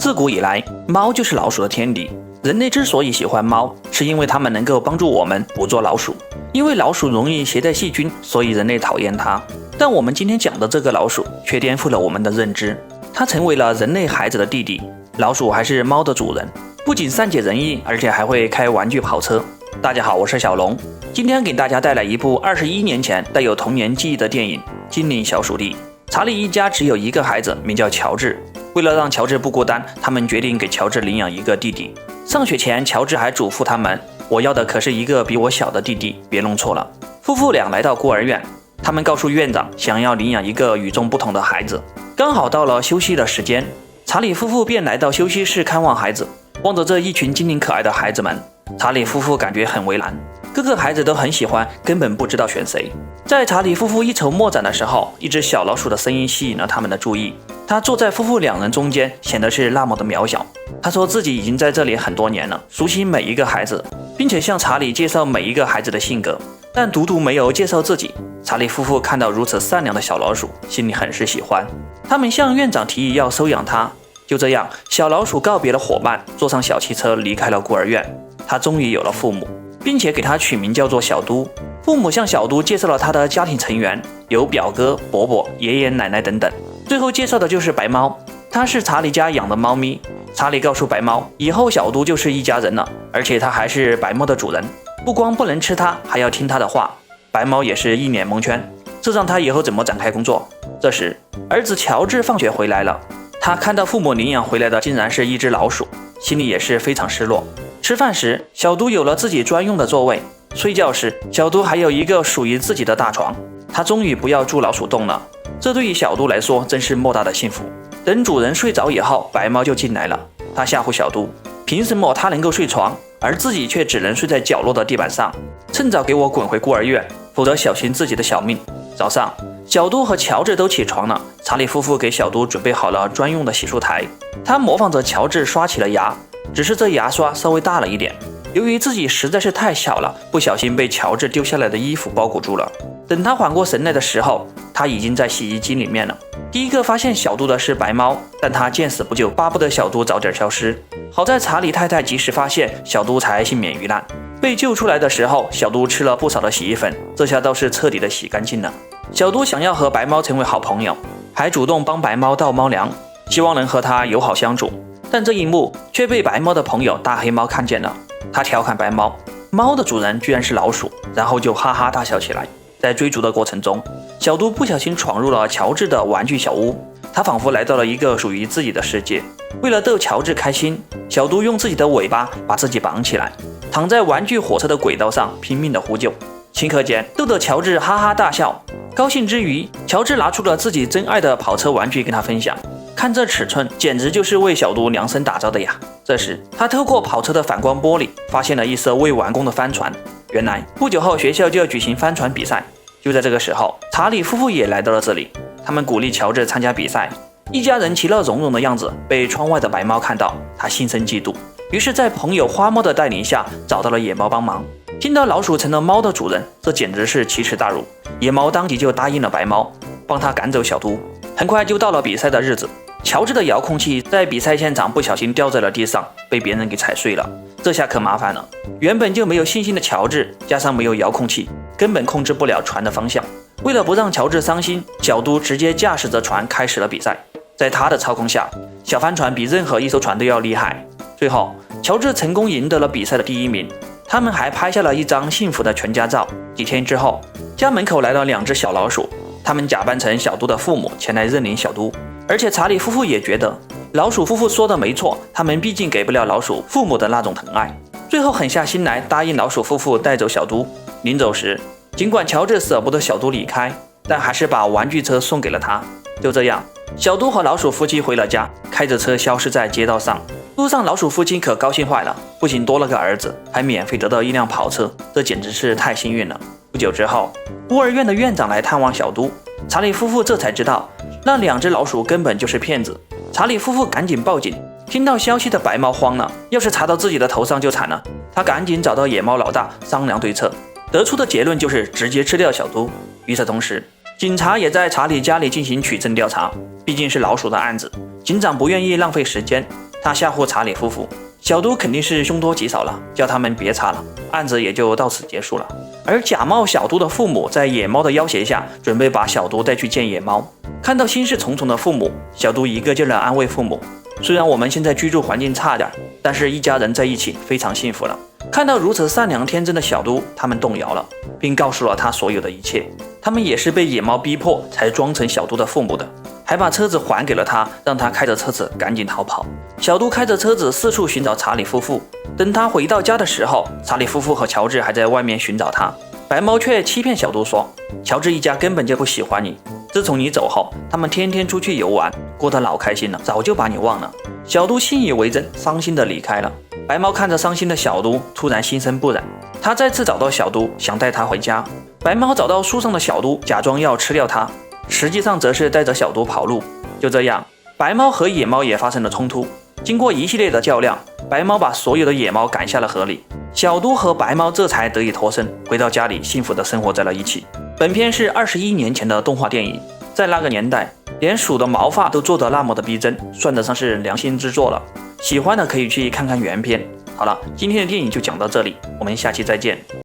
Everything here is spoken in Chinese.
自古以来，猫就是老鼠的天敌。人类之所以喜欢猫，是因为它们能够帮助我们捕捉老鼠。因为老鼠容易携带细菌，所以人类讨厌它。但我们今天讲的这个老鼠，却颠覆了我们的认知。它成为了人类孩子的弟弟。老鼠还是猫的主人，不仅善解人意，而且还会开玩具跑车。大家好，我是小龙，今天给大家带来一部21年前带有童年记忆的电影《精灵小鼠弟》。查理一家只有一个孩子，名叫乔治。为了让乔治不孤单，他们决定给乔治领养一个弟弟。上学前，乔治还嘱咐他们：“我要的可是一个比我小的弟弟，别弄错了。”夫妇俩来到孤儿院，他们告诉院长，想要领养一个与众不同的孩子。刚好到了休息的时间，查理夫妇便来到休息室看望孩子。望着这一群精灵可爱的孩子们，查理夫妇感觉很为难。各个孩子都很喜欢，根本不知道选谁。在查理夫妇一筹莫展的时候，一只小老鼠的声音吸引了他们的注意。他坐在夫妇两人中间，显得是那么的渺小。他说自己已经在这里很多年了，熟悉每一个孩子，并且向查理介绍每一个孩子的性格，但独独没有介绍自己。查理夫妇看到如此善良的小老鼠，心里很是喜欢。他们向院长提议要收养它。就这样，小老鼠告别了伙伴，坐上小汽车离开了孤儿院。他终于有了父母，并且给他取名叫做小都。父母向小都介绍了他的家庭成员，有表哥、伯伯、爷爷奶奶等等。最后介绍的就是白猫，它是查理家养的猫咪。查理告诉白猫，以后小都就是一家人了，而且它还是白猫的主人，不光不能吃它，还要听它的话。白猫也是一脸蒙圈，这让他以后怎么展开工作？这时，儿子乔治放学回来了，他看到父母领养回来的竟然是一只老鼠，心里也是非常失落。吃饭时，小都有了自己专用的座位，睡觉时，小都还有一个属于自己的大床。他终于不要住老鼠洞了，这对于小都来说真是莫大的幸福。等主人睡着以后，白猫就进来了，他吓唬小都，凭什么他能够睡床，而自己却只能睡在角落的地板上？趁早给我滚回孤儿院，否则小心自己的小命。早上，小都和乔治都起床了，查理夫妇给小都准备好了专用的洗漱台，他模仿着乔治刷起了牙，只是这牙刷稍微大了一点。由于自己实在是太小了，不小心被乔治丢下来的衣服包裹住了。等他缓过神来的时候，他已经在洗衣机里面了。第一个发现小都的是白猫，但他见死不救，巴不得小都早点消失。好在查理太太及时发现，小都才幸免于难。被救出来的时候，小都吃了不少的洗衣粉，这下倒是彻底的洗干净了。小都想要和白猫成为好朋友，还主动帮白猫倒猫粮，希望能和它友好相处。但这一幕却被白猫的朋友大黑猫看见了，他调侃白猫，猫的主人居然是老鼠，然后就哈哈大笑起来。在追逐的过程中，小都不小心闯入了乔治的玩具小屋，他仿佛来到了一个属于自己的世界。为了逗乔治开心，小都用自己的尾巴把自己绑起来，躺在玩具火车的轨道上拼命的呼救。顷刻间逗得乔治哈哈大笑。高兴之余，乔治拿出了自己珍爱的跑车玩具跟他分享，看这尺寸简直就是为小都量身打造的呀。这时他透过跑车的反光玻璃发现了一艘未完工的帆船，原来不久后学校就要举行帆船比赛。就在这个时候，查理夫妇也来到了这里，他们鼓励乔治参加比赛。一家人其乐融融的样子被窗外的白猫看到，他心生嫉妒，于是在朋友花猫的带领下找到了野猫帮忙。听到老鼠成了猫的主人，这简直是奇耻大辱。野猫当即就答应了白猫，帮他赶走小都。很快就到了比赛的日子，乔治的遥控器在比赛现场不小心掉在了地上，被别人给踩碎了。这下可麻烦了，原本就没有信心的乔治，加上没有遥控器，根本控制不了船的方向。为了不让乔治伤心，小都直接驾驶着船开始了比赛。在他的操控下，小帆船比任何一艘船都要厉害。最后，乔治成功赢得了比赛的第1名。他们还拍下了一张幸福的全家照。几天之后，家门口来了2只小老鼠，他们假扮成小都的父母前来认领小都。而且查理夫妇也觉得老鼠夫妇说的没错，他们毕竟给不了老鼠父母的那种疼爱。最后狠下心来答应老鼠夫妇带走小都。临走时，尽管乔治舍不得小都离开，但还是把玩具车送给了他。就这样，小都和老鼠夫妻回了家，开着车消失在街道上。路上老鼠父亲可高兴坏了，不仅多了个儿子，还免费得到一辆跑车，这简直是太幸运了。不久之后，孤儿院的院长来探望小都，查理夫妇这才知道那2只老鼠根本就是骗子。查理夫妇赶紧报警。听到消息的白猫慌了，要是查到自己的头上就惨了。他赶紧找到野猫老大商量对策，得出的结论就是直接吃掉小都。与此同时，警察也在查理家里进行取证调查，毕竟是老鼠的案子，警长不愿意浪费时间，他吓唬查理夫妇，小都肯定是凶多吉少了，叫他们别查了，案子也就到此结束了。而假冒小都的父母在野猫的要挟下，准备把小都带去见野猫。看到心事重重的父母，小都一个劲儿地安慰父母，虽然我们现在居住环境差点，但是一家人在一起非常幸福了。看到如此善良天真的小都，他们动摇了，并告诉了他所有的一切。他们也是被野猫逼迫才装成小都的父母的，还把车子还给了他，让他开着车子赶紧逃跑。小都开着车子四处寻找查理夫妇，等他回到家的时候，查理夫妇和乔治还在外面寻找他。白猫却欺骗小都说，乔治一家根本就不喜欢你，自从你走后，他们天天出去游玩，过得老开心了，早就把你忘了。小都信以为真，伤心地离开了。白猫看着伤心的小都，突然心生不忍，他再次找到小都，想带他回家。白猫找到树上的小都，假装要吃掉它，实际上则是带着小都跑路。就这样，白猫和野猫也发生了冲突。经过一系列的较量，白猫把所有的野猫赶下了河里，小都和白猫这才得以脱身，回到家里幸福地生活在了一起。本片是21年前的动画电影，在那个年代，连鼠的毛发都做得那么的逼真，算得上是良心之作了。喜欢的可以去看看原片。好了，今天的电影就讲到这里，我们下期再见。